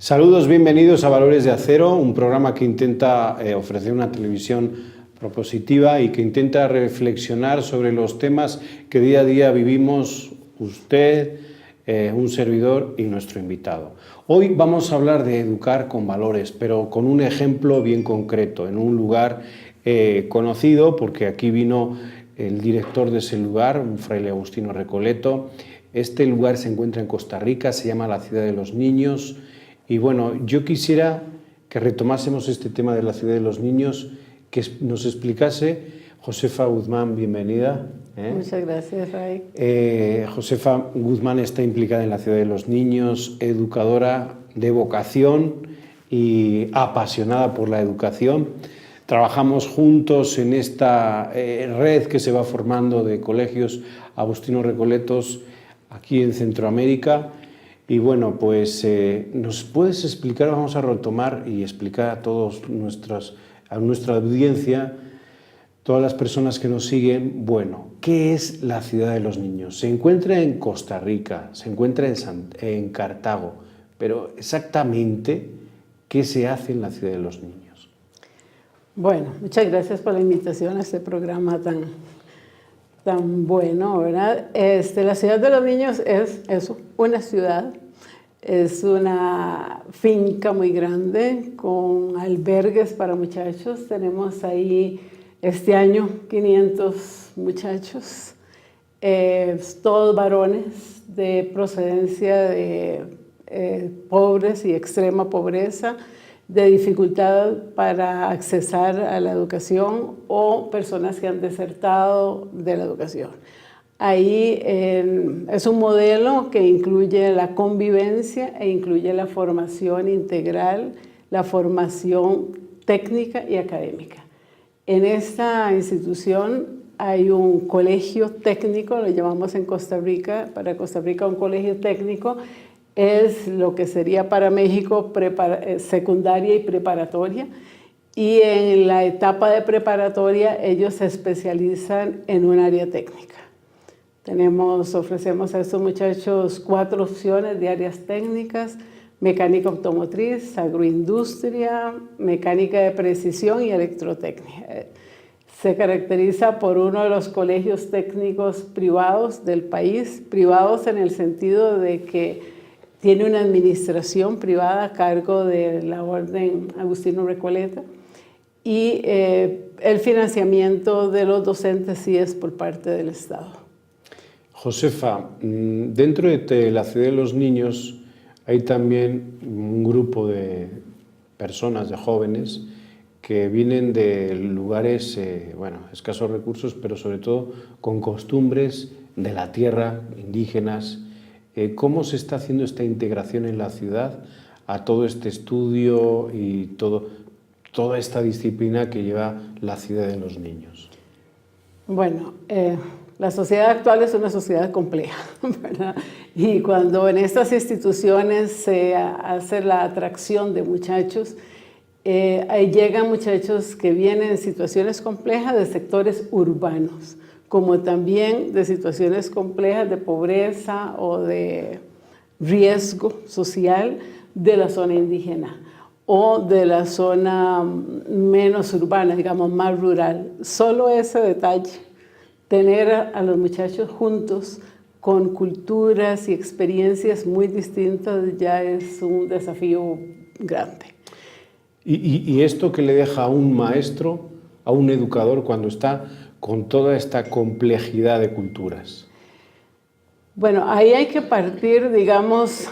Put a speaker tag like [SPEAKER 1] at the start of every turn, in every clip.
[SPEAKER 1] Saludos, bienvenidos a Valores de Acero, un programa que intenta ofrecer una televisión propositiva y que intenta reflexionar sobre los temas que día a día vivimos usted, un servidor y nuestro invitado. Hoy vamos a hablar de educar con valores, pero con un ejemplo bien concreto, en un lugar conocido, porque aquí vino el director de ese lugar, un fraile Agustino Recoleto. Este lugar se encuentra en Costa Rica, se llama la Ciudad de los Niños. Y bueno, yo quisiera que retomásemos este tema de la Ciudad de los Niños, que nos explicase Josefa Guzmán, bienvenida.
[SPEAKER 2] Muchas gracias, Ray.
[SPEAKER 1] Josefa Guzmán está implicada en la Ciudad de los Niños, educadora de vocación y apasionada por la educación. Trabajamos juntos en esta red que se va formando de colegios Agustino Recoletos aquí en Centroamérica. Y bueno, pues nos puedes explicar, vamos a retomar y explicar a nuestra audiencia, todas las personas que nos siguen, bueno, ¿qué es la Ciudad de los Niños? Se encuentra en Costa Rica, se encuentra en Cartago, pero exactamente, ¿qué se hace en la Ciudad de los Niños?
[SPEAKER 2] Bueno, muchas gracias por la invitación a este programa tan bueno, ¿verdad? La Ciudad de los Niños es eso, una ciudad, es una finca muy grande con albergues para muchachos. Tenemos ahí este año 500 muchachos, todos varones de procedencia de pobres y extrema pobreza, de dificultad para accesar a la educación o personas que han desertado de la educación. Ahí es un modelo que incluye la convivencia e incluye la formación integral, la formación técnica y académica. En esta institución hay un colegio técnico, lo llamamos en Costa Rica, para Costa Rica un colegio técnico es lo que sería para México secundaria y preparatoria, y en la etapa de preparatoria ellos se especializan en un área técnica. Ofrecemos a estos muchachos 4 opciones de áreas técnicas: mecánica automotriz, agroindustria, mecánica de precisión y electrotecnia. Se caracteriza por uno de los colegios técnicos privados del país, privados en el sentido de que tiene una administración privada a cargo de la Orden Agustino Recoleto, y el financiamiento de los docentes sí es por parte del Estado.
[SPEAKER 1] Josefa, dentro de la Ciudad de los Niños hay también un grupo de personas, de jóvenes, que vienen de lugares, escasos recursos, pero sobre todo con costumbres de la tierra, indígenas. ¿Cómo se está haciendo esta integración en la ciudad a todo este estudio y toda esta disciplina que lleva la Ciudad de los Niños?
[SPEAKER 2] Bueno, la sociedad actual es una sociedad compleja, ¿verdad? Y cuando en estas instituciones se hace la atracción de muchachos, ahí llegan muchachos que vienen en situaciones complejas de sectores urbanos, como también de situaciones complejas de pobreza o de riesgo social de la zona indígena o de la zona menos urbana, digamos más rural. Solo ese detalle, tener a los muchachos juntos con culturas y experiencias muy distintas, ya es un desafío grande.
[SPEAKER 1] ¿Y esto que le deja a un maestro, a un educador, cuando está con toda esta complejidad de culturas?
[SPEAKER 2] Bueno, ahí hay que partir, digamos,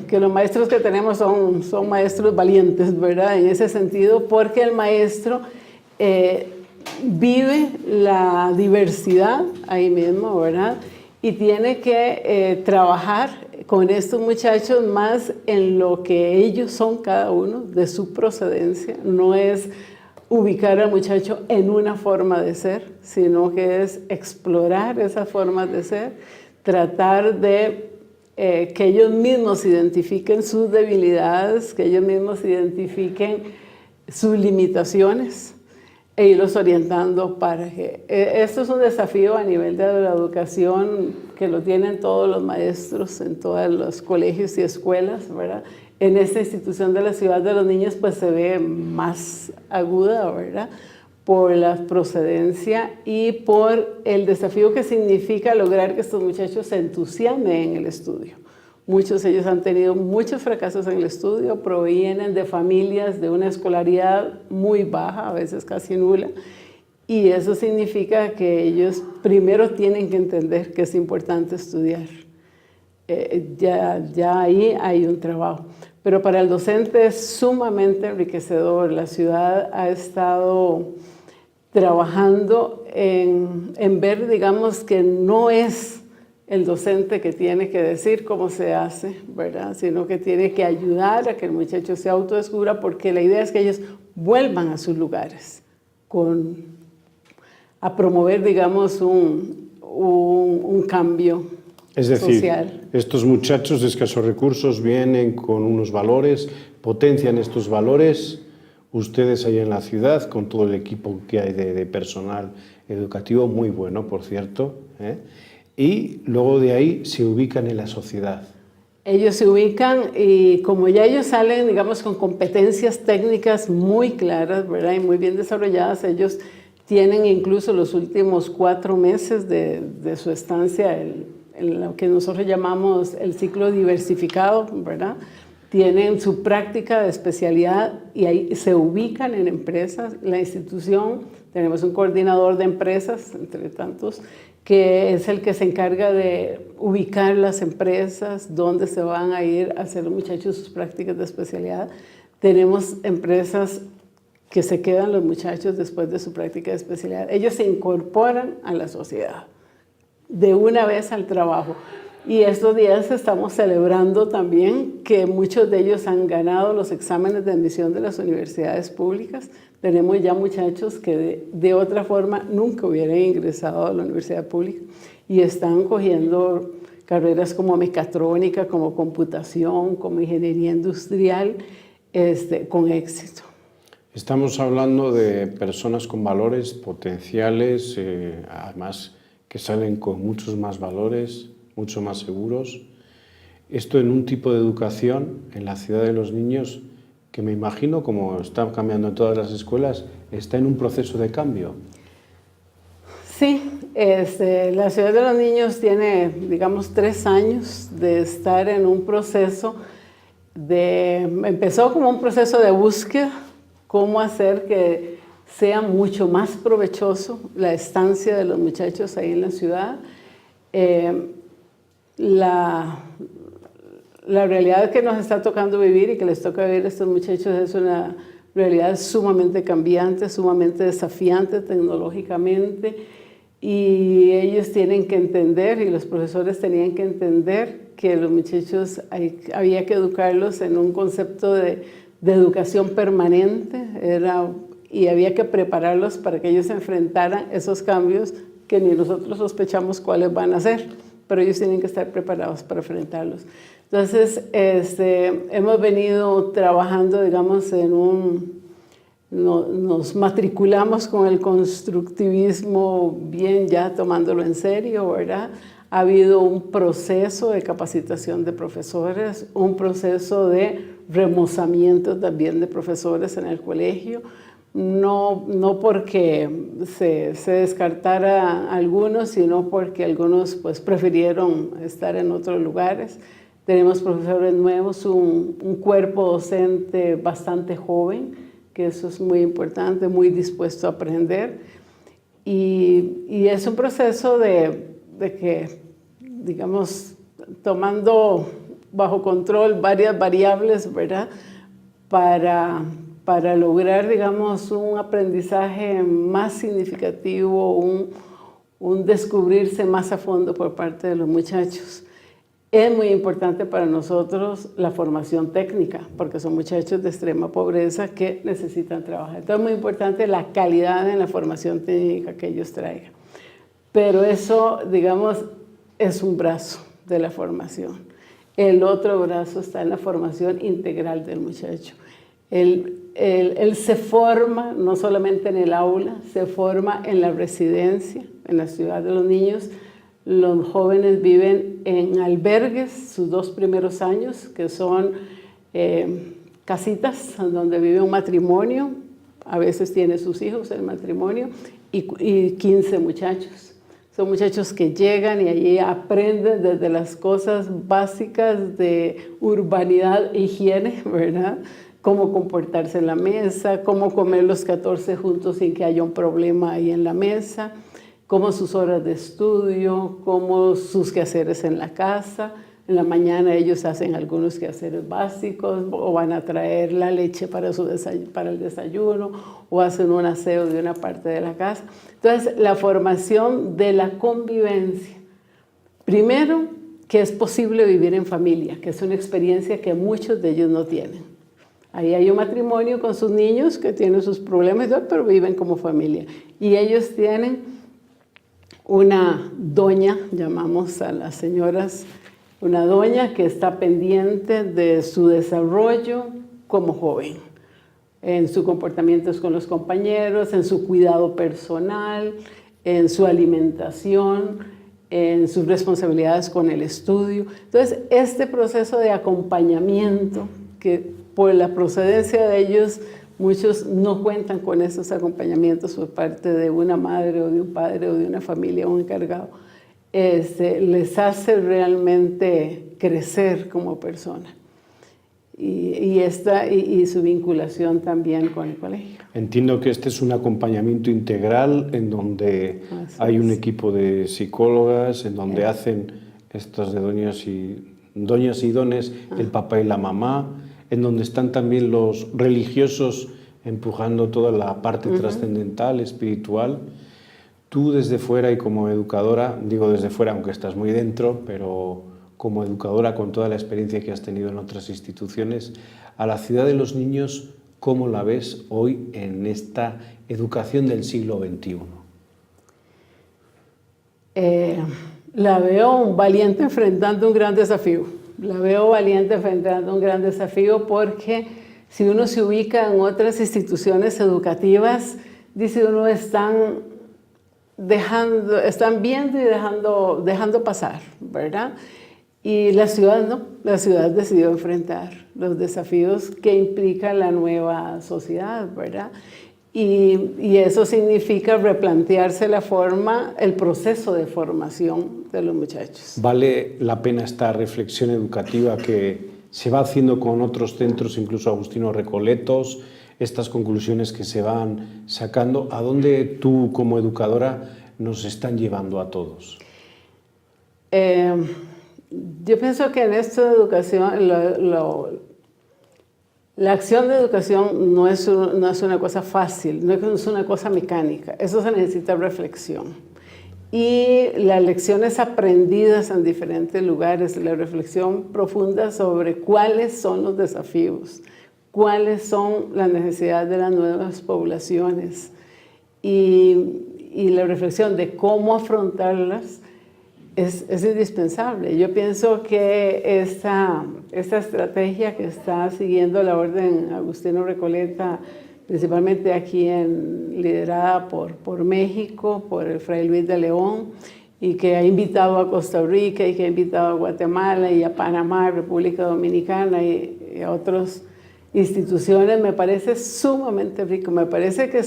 [SPEAKER 2] que los maestros que tenemos son maestros valientes, ¿verdad? En ese sentido, porque el maestro vive la diversidad ahí mismo, ¿verdad? Y tiene que trabajar con estos muchachos más en lo que ellos son cada uno, de su procedencia. No es ubicar al muchacho en una forma de ser, sino que es explorar esas formas de ser, tratar de que ellos mismos identifiquen sus debilidades, que ellos mismos identifiquen sus limitaciones e irlos orientando para que... Esto es un desafío a nivel de la educación que lo tienen todos los maestros en todos los colegios y escuelas, ¿verdad? en esta institución de la Ciudad de los Niños pues se ve más aguda, ¿verdad? Por la procedencia y por el desafío que significa lograr que estos muchachos se entusiasmen en el estudio. Muchos de ellos han tenido muchos fracasos en el estudio, provienen de familias de una escolaridad muy baja, a veces casi nula, y eso significa que ellos primero tienen que entender que es importante estudiar. Ya ahí hay un trabajo. Pero para el docente es sumamente enriquecedor. La ciudad ha estado trabajando en ver, digamos, que no es el docente que tiene que decir cómo se hace, ¿verdad? Sino que tiene que ayudar a que el muchacho se autodescubra, porque la idea es que ellos vuelvan a sus lugares a promover, digamos, un cambio
[SPEAKER 1] Es decir,
[SPEAKER 2] social.
[SPEAKER 1] Estos muchachos de escasos recursos vienen con unos valores, potencian estos valores. Ustedes ahí en la ciudad, con todo el equipo que hay de personal educativo, muy bueno, por cierto, y luego de ahí se ubican en la sociedad.
[SPEAKER 2] Ellos se ubican y como ya ellos salen, digamos, con competencias técnicas muy claras, ¿verdad? Y muy bien desarrolladas, ellos tienen incluso los últimos 4 meses de su estancia en lo que nosotros llamamos el ciclo diversificado, ¿verdad? Tienen su práctica de especialidad y ahí se ubican en empresas. La institución, tenemos un coordinador de empresas, entre tantos, que es el que se encarga de ubicar las empresas, dónde se van a ir a hacer los muchachos sus prácticas de especialidad. Tenemos empresas que se quedan los muchachos después de su práctica de especialidad. Ellos se incorporan a la sociedad de una vez al trabajo. Y estos días estamos celebrando también que muchos de ellos han ganado los exámenes de admisión de las universidades públicas. Tenemos ya muchachos que de otra forma nunca hubieran ingresado a la universidad pública y están cogiendo carreras como mecatrónica, como computación, como ingeniería industrial, con éxito.
[SPEAKER 1] Estamos hablando de personas con valores potenciales, además que salen con muchos más valores, mucho más seguros. Esto en un tipo de educación en la ciudad de los niños que me imagino, como está cambiando en todas las escuelas, está en un proceso de cambio.
[SPEAKER 2] Sí, la ciudad de los niños tiene, digamos, 3 años de estar en un proceso empezó como un proceso de búsqueda, cómo hacer que sea mucho más provechoso la estancia de los muchachos ahí en la ciudad. La realidad que nos está tocando vivir y que les toca vivir a estos muchachos es una realidad sumamente cambiante, sumamente desafiante tecnológicamente, y ellos tienen que entender, y los profesores tenían que entender que los muchachos había que educarlos en un concepto de educación permanente, y había que prepararlos para que ellos enfrentaran esos cambios que ni nosotros sospechamos cuáles van a ser, pero ellos tienen que estar preparados para enfrentarlos. Entonces, hemos venido trabajando, digamos, nos matriculamos con el constructivismo bien ya tomándolo en serio, ¿verdad? Ha habido un proceso de capacitación de profesores, un proceso de remozamiento también de profesores en el colegio, no porque se descartara a algunos, sino porque algunos pues prefirieron estar en otros lugares. Tenemos profesores nuevos, un cuerpo docente bastante joven, que eso es muy importante, muy dispuesto a aprender. Y es un proceso de que, digamos, tomando bajo control varias variables, ¿verdad? Para lograr, digamos, un aprendizaje más significativo, un descubrirse más a fondo por parte de los muchachos. Es muy importante para nosotros la formación técnica, porque son muchachos de extrema pobreza que necesitan trabajar. Entonces es muy importante la calidad en la formación técnica que ellos traigan. Pero eso, digamos, es un brazo de la formación. El otro brazo está en la formación integral del muchacho. Él se forma no solamente en el aula, se forma en la residencia, en la ciudad de los niños. Los jóvenes viven en albergues sus 2 primeros años, que son casitas donde vive un matrimonio, a veces tiene sus hijos el matrimonio, y 15 muchachos. Son muchachos que llegan y allí aprenden desde las cosas básicas de urbanidad e higiene, ¿verdad? Cómo comportarse en la mesa, cómo comer los 14 juntos sin que haya un problema ahí en la mesa, cómo sus horas de estudio, cómo sus quehaceres en la casa. En la mañana ellos hacen algunos quehaceres básicos o van a traer la leche para el desayuno o hacen un aseo de una parte de la casa. Entonces, la formación de la convivencia. Primero, que es posible vivir en familia, que es una experiencia que muchos de ellos no tienen. Ahí hay un matrimonio con sus niños que tienen sus problemas, pero viven como familia. Y ellos tienen una doña, llamamos a las señoras, una doña que está pendiente de su desarrollo como joven, en sus comportamientos con los compañeros, en su cuidado personal, en su alimentación, en sus responsabilidades con el estudio. Entonces, este proceso de acompañamiento, que por la procedencia de ellos, muchos no cuentan con esos acompañamientos por parte de una madre o de un padre o de una familia o un encargado, les hace realmente crecer como persona. Y su vinculación también con el colegio.
[SPEAKER 1] Entiendo que este es un acompañamiento integral en donde hay un equipo de psicólogas, en donde hacen estos de doñas y dones, el papá y la mamá, en donde están también los religiosos empujando toda la parte trascendental, espiritual. Tú desde fuera y como educadora, digo desde fuera aunque estás muy dentro, pero como educadora con toda la experiencia que has tenido en otras instituciones, a la ciudad de los niños, ¿cómo la ves hoy en esta educación del siglo XXI?
[SPEAKER 2] La veo un valiente enfrentando un gran desafío. La veo valiente enfrentando un gran desafío porque si uno se ubica en otras instituciones educativas, dice uno están viendo y dejando pasar, ¿verdad? Y la ciudad no, la ciudad decidió enfrentar los desafíos que implica la nueva sociedad, ¿verdad? Y eso significa replantearse el proceso de formación de los muchachos.
[SPEAKER 1] ¿Vale la pena esta reflexión educativa que se va haciendo con otros centros, incluso Agustino Recoletos, estas conclusiones que se van sacando? ¿A dónde tú, como educadora, nos están llevando a todos?
[SPEAKER 2] Yo pienso que en esta educación, la acción de educación no es una cosa fácil, no es una cosa mecánica, eso se necesita reflexión. Y las lecciones aprendidas en diferentes lugares, la reflexión profunda sobre cuáles son los desafíos, cuáles son las necesidades de las nuevas poblaciones y la reflexión de cómo afrontarlas es indispensable. Yo pienso que esta estrategia que está siguiendo la Orden Agustino Recoleta, principalmente aquí liderada por México, por el Fray Luis de León, y que ha invitado a Costa Rica y que ha invitado a Guatemala y a Panamá, República Dominicana y a otras instituciones, me parece sumamente rico. Me parece que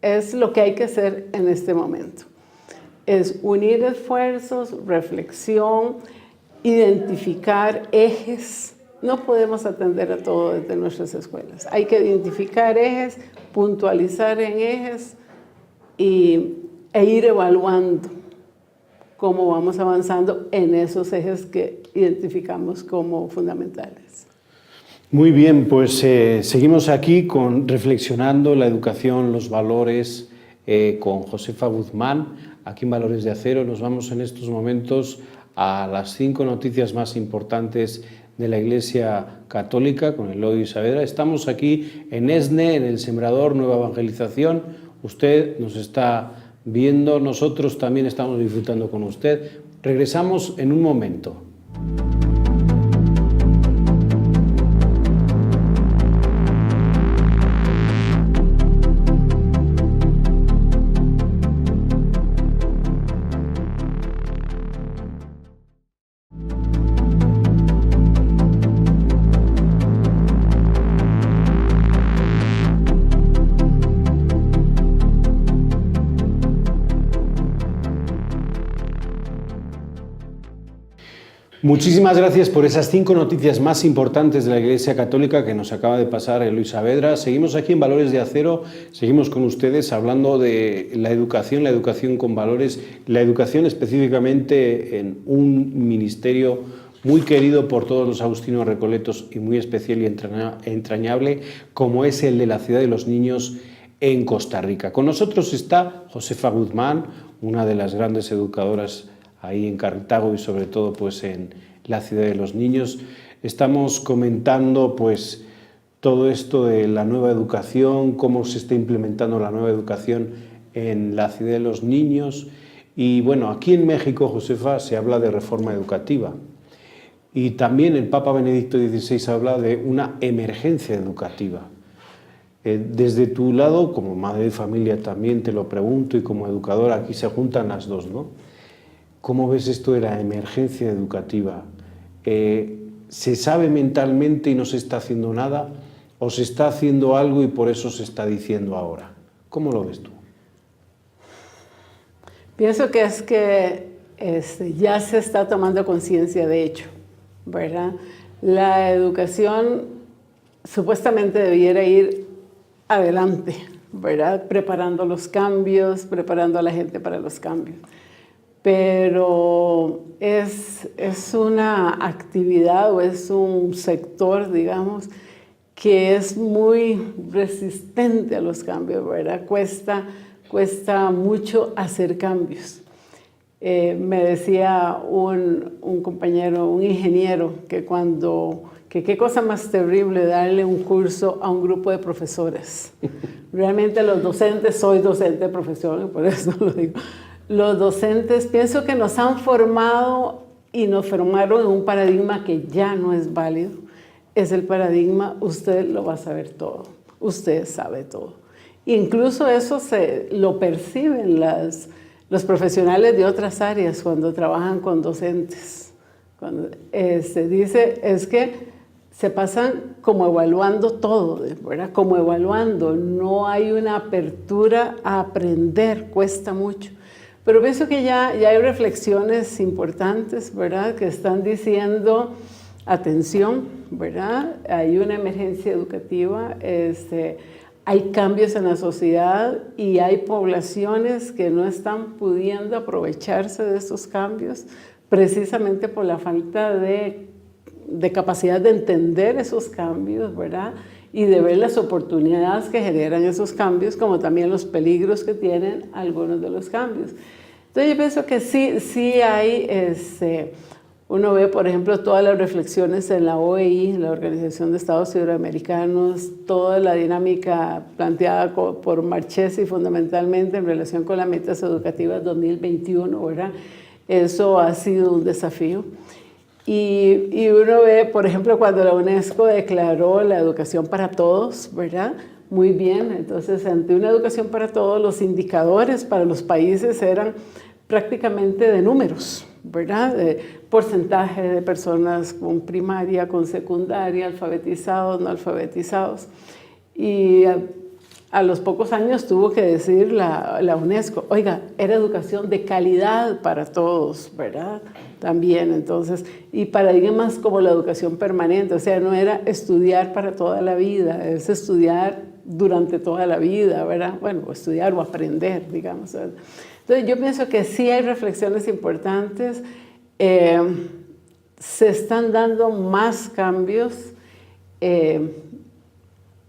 [SPEAKER 2] es lo que hay que hacer en este momento. Es unir esfuerzos, reflexión, identificar ejes. No podemos atender a todo desde nuestras escuelas. Hay que identificar ejes, puntualizar en ejes e ir evaluando cómo vamos avanzando en esos ejes que identificamos como fundamentales.
[SPEAKER 1] Muy bien, pues seguimos aquí reflexionando la educación, los valores, con Josefa Guzmán. Aquí en Valores de Acero nos vamos en estos momentos a las 5 noticias más importantes de la Iglesia Católica con Eloy Saavedra. Estamos aquí en ESNE, en el Sembrador Nueva Evangelización. Usted nos está viendo, nosotros también estamos disfrutando con usted. Regresamos en un momento. Muchísimas gracias por esas 5 noticias más importantes de la Iglesia Católica que nos acaba de pasar Eloy Saavedra. Seguimos aquí en Valores de Acero, seguimos con ustedes hablando de la educación con valores, la educación específicamente en un ministerio muy querido por todos los agustinos recoletos y muy especial y entrañable, como es el de la Ciudad de los Niños en Costa Rica. Con nosotros está Josefa Guzmán, una de las grandes educadoras ahí en Cartago y sobre todo pues en la Ciudad de los Niños. Estamos comentando pues todo esto de la nueva educación, cómo se está implementando la nueva educación en la Ciudad de los Niños. Y bueno, aquí en México, Josefa, se habla de reforma educativa. Y también el Papa Benedicto XVI habla de una emergencia educativa. Desde tu lado, como madre de familia también te lo pregunto y como educadora, aquí se juntan las dos, ¿no? ¿Cómo ves esto de la emergencia educativa? ¿Se sabe mentalmente y no se está haciendo nada? ¿O se está haciendo algo y por eso se está diciendo ahora? ¿Cómo lo ves tú?
[SPEAKER 2] Pienso que es que ya se está tomando conciencia, de hecho, ¿verdad? La educación supuestamente debiera ir adelante, ¿verdad? Preparando los cambios, preparando a la gente para los cambios. Pero es una actividad o es un sector, digamos, que es muy resistente a los cambios, ¿verdad? Cuesta mucho hacer cambios. Me decía un compañero, un ingeniero, que qué cosa más terrible darle un curso a un grupo de profesores. Realmente los docentes, soy docente de profesión, por eso lo digo. Los docentes, pienso que nos han formado y nos formaron en un paradigma que ya no es válido. Es el paradigma, usted lo va a saber todo, usted sabe todo. Incluso eso lo perciben los profesionales de otras áreas cuando trabajan con docentes. Cuando se dice, es que se pasan como evaluando todo, ¿verdad? Como evaluando, no hay una apertura a aprender, cuesta mucho. Pero pienso que ya hay reflexiones importantes, ¿verdad? Que están diciendo, atención, ¿verdad? Hay una emergencia educativa, hay cambios en la sociedad y hay poblaciones que no están pudiendo aprovecharse de estos cambios precisamente por la falta de capacidad de entender esos cambios, ¿verdad? Y de ver las oportunidades que generan esos cambios, como también los peligros que tienen algunos de los cambios. Entonces yo pienso que sí hay, uno ve, por ejemplo, todas las reflexiones en la OEI, la Organización de Estados Iberoamericanos, toda la dinámica planteada por Marchesi fundamentalmente en relación con las metas educativas 2021, ¿verdad? Eso ha sido un desafío. Y uno ve, por ejemplo, cuando la UNESCO declaró la educación para todos, ¿verdad? Muy bien, entonces ante una educación para todos, los indicadores para los países eran prácticamente de números, ¿verdad? De porcentaje de personas con primaria, con secundaria, alfabetizados, no alfabetizados. Y a los pocos años tuvo que decir la UNESCO, oiga, era educación de calidad para todos, ¿verdad? También, entonces, y paradigmas como la educación permanente, o sea, no era estudiar para toda la vida, es estudiar durante toda la vida, ¿verdad? Bueno, estudiar o aprender, digamos. Entonces, yo pienso que sí hay reflexiones importantes, se están dando más cambios en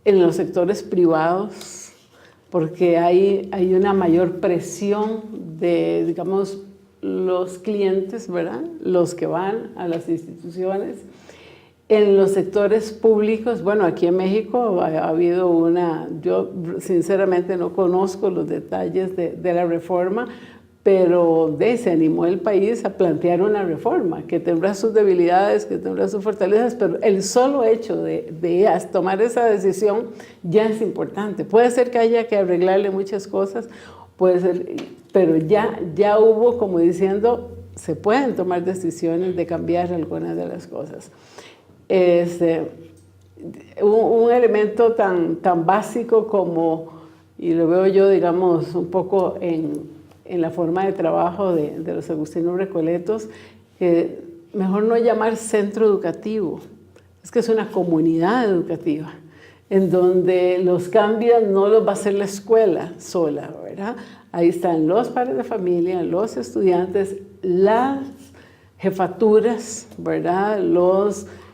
[SPEAKER 2] los sectores privados, porque hay una mayor presión de, digamos, los clientes, ¿verdad? Los que van a las instituciones. En los sectores públicos, bueno, aquí en México ha habido yo sinceramente no conozco los detalles de la reforma, pero se animó el país a plantear una reforma que tendrá sus debilidades, que tendrá sus fortalezas, pero el solo hecho de tomar esa decisión ya es importante. Puede ser que haya que arreglarle muchas cosas, puede ser, pero ya hubo, como diciendo, se pueden tomar decisiones de cambiar algunas de las cosas. Un elemento tan básico como, y lo veo yo, digamos, un poco en la forma de trabajo de los agustinos recoletos, que mejor no llamar centro educativo, es que es una comunidad educativa, en donde los cambios no los va a hacer la escuela sola, ¿verdad? Ahí están los padres de familia, los estudiantes, las jefaturas, ¿verdad?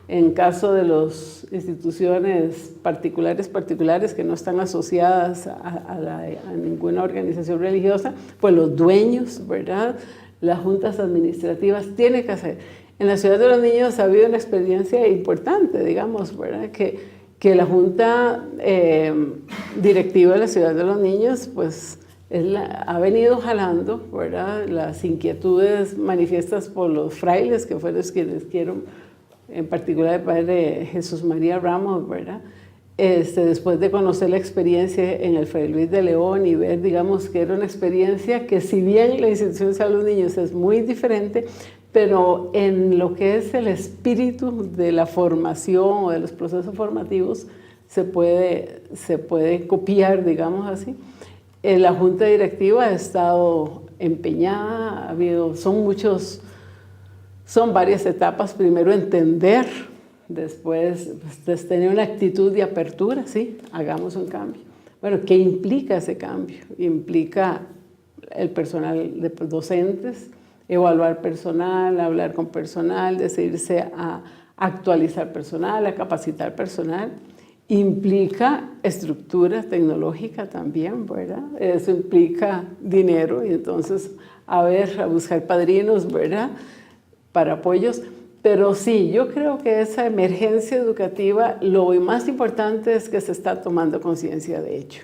[SPEAKER 2] En caso de las instituciones particulares que no están asociadas a ninguna organización religiosa, pues los dueños, ¿verdad? Las juntas administrativas tienen que hacer. En la Ciudad de los Niños ha habido una experiencia importante, digamos, ¿verdad? Que la junta directiva de la Ciudad de los Niños, pues, ha venido jalando, ¿verdad? Las inquietudes manifiestas por los frailes, que fueron los quienes quieren, en particular el padre Jesús María Ramos, ¿verdad? Después de conocer la experiencia en el Fray Luis de León y ver, digamos, que era una experiencia que, si bien la institución de salud de los niños es muy diferente, pero en lo que es el espíritu de la formación o de los procesos formativos se puede copiar, digamos así. La junta directiva ha estado empeñada, son varias etapas. Primero entender, después pues, tener una actitud de apertura, sí, hagamos un cambio. Bueno, ¿qué implica ese cambio? Implica el personal de docentes, evaluar personal, hablar con personal, decidirse a actualizar personal, a capacitar personal. Implica estructura tecnológica también, ¿verdad? Eso implica dinero y entonces a buscar padrinos, ¿verdad? Para apoyos. Pero sí, yo creo que esa emergencia educativa, lo más importante es que se está tomando conciencia de ello,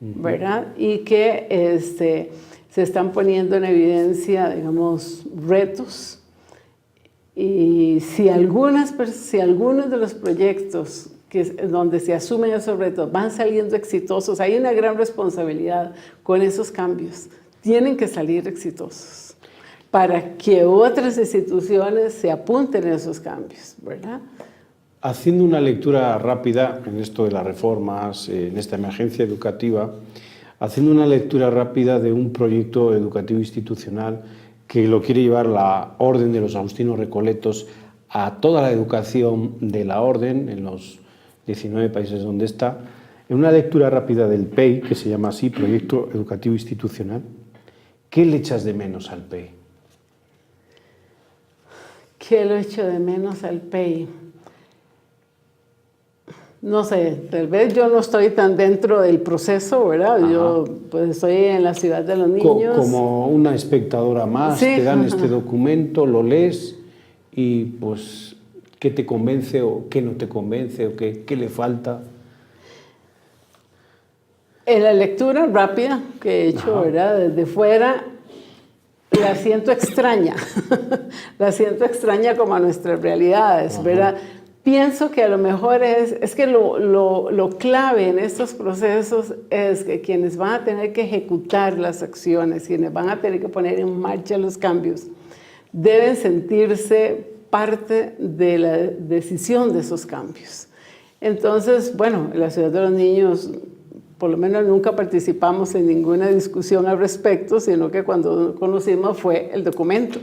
[SPEAKER 2] ¿verdad? Y que se están poniendo en evidencia, digamos, retos. Y si algunos de los proyectos donde se asumen esos retos van saliendo exitosos, hay una gran responsabilidad con esos cambios. Tienen que salir exitosos para que otras instituciones se apunten a esos cambios, ¿verdad?
[SPEAKER 1] Haciendo una lectura rápida en esto de las reformas, en esta emergencia educativa, haciendo una lectura rápida de un proyecto educativo institucional que lo quiere llevar la Orden de los Agustinos Recoletos a toda la educación de la Orden en los 19 países donde está, en una lectura rápida del PEI, que se llama así, Proyecto Educativo Institucional. ¿Qué le echas de menos al PEI?
[SPEAKER 2] ¿Qué le echo de menos al PEI? No sé, tal vez yo no estoy tan dentro del proceso, ¿verdad? Ajá. Yo pues estoy en la Ciudad de los Niños.
[SPEAKER 1] Como una espectadora más,
[SPEAKER 2] sí,
[SPEAKER 1] te dan
[SPEAKER 2] ajá.
[SPEAKER 1] este documento, lo lees y pues ¿qué te convence o qué no te convence o qué le falta?
[SPEAKER 2] En la lectura rápida que he hecho, ajá, ¿verdad? Desde fuera, la siento extraña. La siento extraña como a nuestras realidades, ajá, ¿verdad? Pienso que a lo mejor es que lo clave en estos procesos es que quienes van a tener que ejecutar las acciones, quienes van a tener que poner en marcha los cambios, deben sentirse parte de la decisión de esos cambios. Entonces, bueno, en la Ciudad de los Niños, por lo menos nunca participamos en ninguna discusión al respecto, sino que cuando conocimos fue el documento.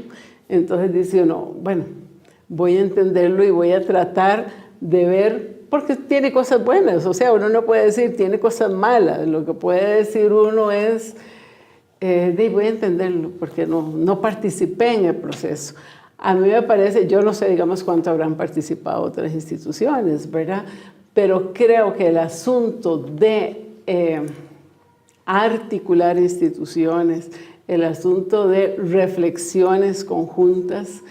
[SPEAKER 2] Entonces dice uno, bueno, voy a entenderlo y voy a tratar de ver, porque tiene cosas buenas, o sea, uno no puede decir tiene cosas malas, lo que puede decir uno es, voy a entenderlo, porque no participé en el proceso. A mí me parece, yo no sé, digamos, cuánto habrán participado otras instituciones, ¿verdad? Pero creo que el asunto de articular instituciones, el asunto de reflexiones conjuntas,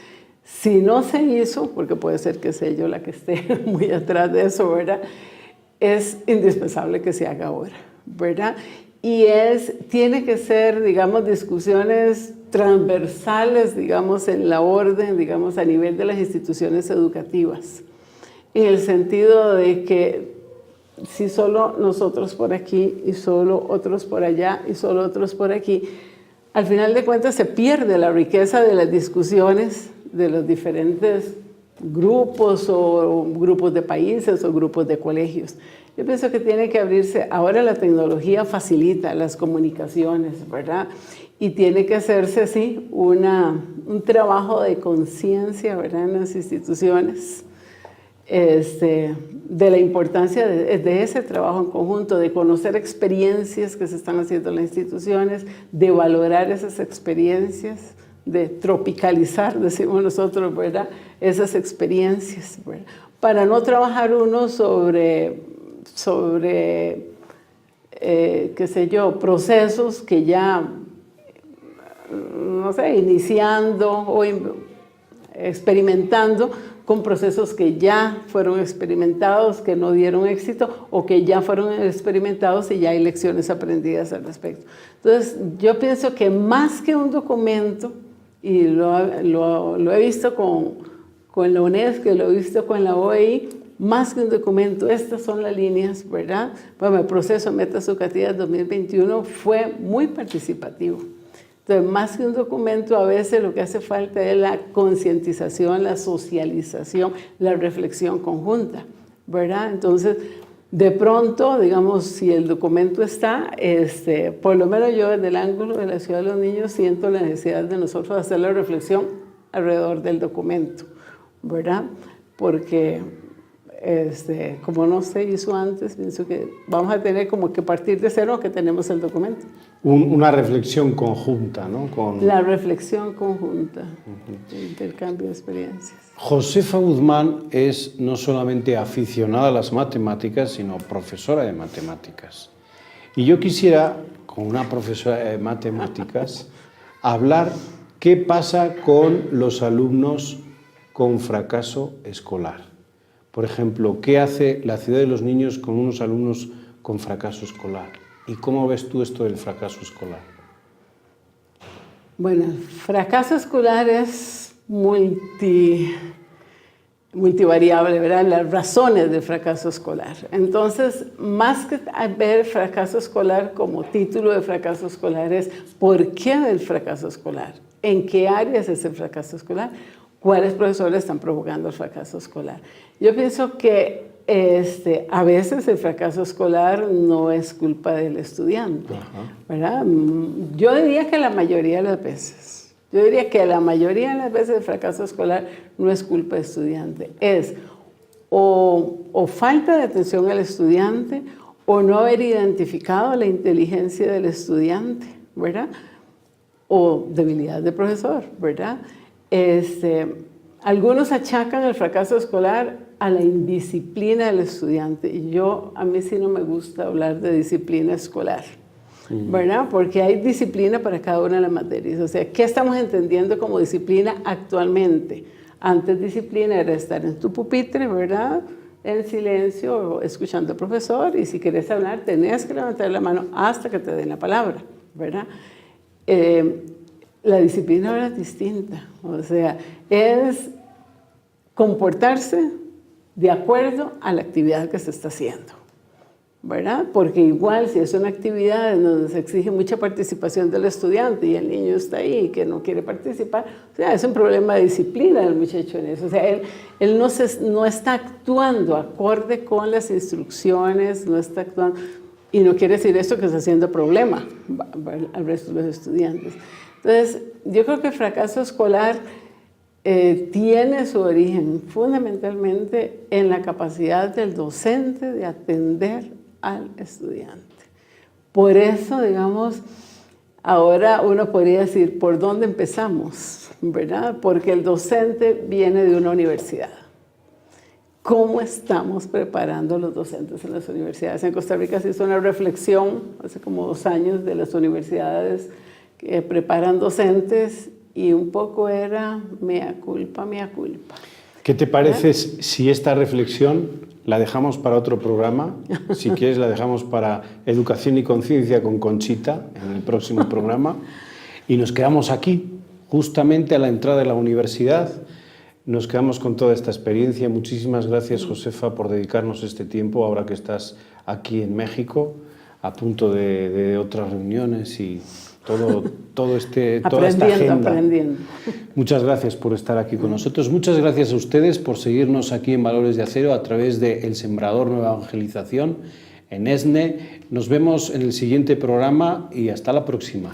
[SPEAKER 2] si no se hizo, porque puede ser que sea yo la que esté muy atrás de eso, ¿verdad? Es indispensable que se haga ahora, ¿verdad? Y tiene que ser, digamos, discusiones transversales, digamos, en la orden, digamos, a nivel de las instituciones educativas, en el sentido de que si solo nosotros por aquí y solo otros por allá y solo otros por aquí, al final de cuentas se pierde la riqueza de las discusiones de los diferentes grupos o grupos de países o grupos de colegios. Yo pienso que tiene que abrirse, ahora la tecnología facilita las comunicaciones, ¿verdad? Y tiene que hacerse así un trabajo de conciencia, ¿verdad?, en las instituciones, de la importancia de ese trabajo en conjunto, de conocer experiencias que se están haciendo en las instituciones, de valorar esas experiencias, de tropicalizar, decimos nosotros, ¿verdad?, esas experiencias, ¿verdad?, para no trabajar uno sobre qué sé yo, procesos que ya, no sé, iniciando o experimentando con procesos que ya fueron experimentados, que no dieron éxito, o que ya fueron experimentados y ya hay lecciones aprendidas al respecto. Entonces, yo pienso que más que un documento, y lo he visto con la UNESCO, lo he visto con la OEI, más que un documento, estas son las líneas, ¿verdad? Bueno, el proceso Metas Educativas 2021 fue muy participativo. Entonces, más que un documento, a veces lo que hace falta es la concientización, la socialización, la reflexión conjunta, ¿verdad? Entonces, de pronto, digamos, si el documento está, por lo menos yo desde el ángulo de la Ciudad de los Niños siento la necesidad de nosotros hacer la reflexión alrededor del documento, ¿verdad? Porque como no se hizo antes, pienso que vamos a tener como que partir de cero que tenemos el documento.
[SPEAKER 1] Una reflexión conjunta, ¿no?
[SPEAKER 2] La reflexión conjunta, el intercambio de experiencias.
[SPEAKER 1] Josefa Guzmán es no solamente aficionada a las matemáticas, sino profesora de matemáticas. Y yo quisiera, con una profesora de matemáticas, hablar qué pasa con los alumnos con fracaso escolar. Por ejemplo, ¿qué hace la Ciudad de los Niños con unos alumnos con fracaso escolar? ¿Y cómo ves tú esto del fracaso escolar?
[SPEAKER 2] Bueno, el fracaso escolar es multivariable, ¿verdad? Las razones del fracaso escolar. Entonces, más que ver fracaso escolar como título de fracaso escolar, es ¿por qué el fracaso escolar? ¿En qué áreas es el fracaso escolar? ¿Cuáles profesores están provocando el fracaso escolar? Yo pienso que a veces el fracaso escolar no es culpa del estudiante, ¿verdad? Yo diría que la mayoría de las veces, el fracaso escolar no es culpa del estudiante, es o falta de atención al estudiante o no haber identificado la inteligencia del estudiante, ¿verdad? O debilidad del profesor, ¿verdad? Algunos achacan el fracaso escolar a la indisciplina del estudiante y a mí sí no me gusta hablar de disciplina escolar, ¿verdad? Porque hay disciplina para cada una de las materias. O sea, ¿qué estamos entendiendo como disciplina actualmente? Antes disciplina era estar en tu pupitre, ¿verdad?, en silencio, escuchando al profesor, y si querés hablar, tenés que levantar la mano hasta que te den la palabra, ¿verdad? La disciplina ahora es distinta, o sea, es comportarse de acuerdo a la actividad que se está haciendo, ¿verdad? Porque igual si es una actividad donde se exige mucha participación del estudiante y el niño está ahí y que no quiere participar, o sea, es un problema de disciplina del muchacho en eso. O sea, él no está actuando acorde con las instrucciones, no está actuando, y no quiere decir esto que está haciendo problema al resto de los estudiantes. Entonces, yo creo que el fracaso escolar tiene su origen fundamentalmente en la capacidad del docente de atender al estudiante. Por eso, digamos, ahora uno podría decir, ¿por dónde empezamos? ¿Verdad? Porque el docente viene de una universidad. ¿Cómo estamos preparando a los docentes en las universidades? En Costa Rica se hizo una reflexión hace como 2 años de las universidades que preparan docentes y un poco era mea culpa, mea culpa.
[SPEAKER 1] ¿Qué te parece si esta reflexión la dejamos para otro programa? Si quieres la dejamos para Educación y Conciencia con Conchita en el próximo programa y nos quedamos aquí, justamente a la entrada de la universidad. Nos quedamos con toda esta experiencia. Muchísimas gracias, Josefa, por dedicarnos este tiempo ahora que estás aquí en México, a punto de otras reuniones y toda esta agenda.
[SPEAKER 2] Aprendiendo.
[SPEAKER 1] Muchas gracias por estar aquí con nosotros. Muchas gracias a ustedes por seguirnos aquí en Valores de Acero a través de El Sembrador Nueva Evangelización en ESNE. Nos vemos en el siguiente programa y hasta la próxima.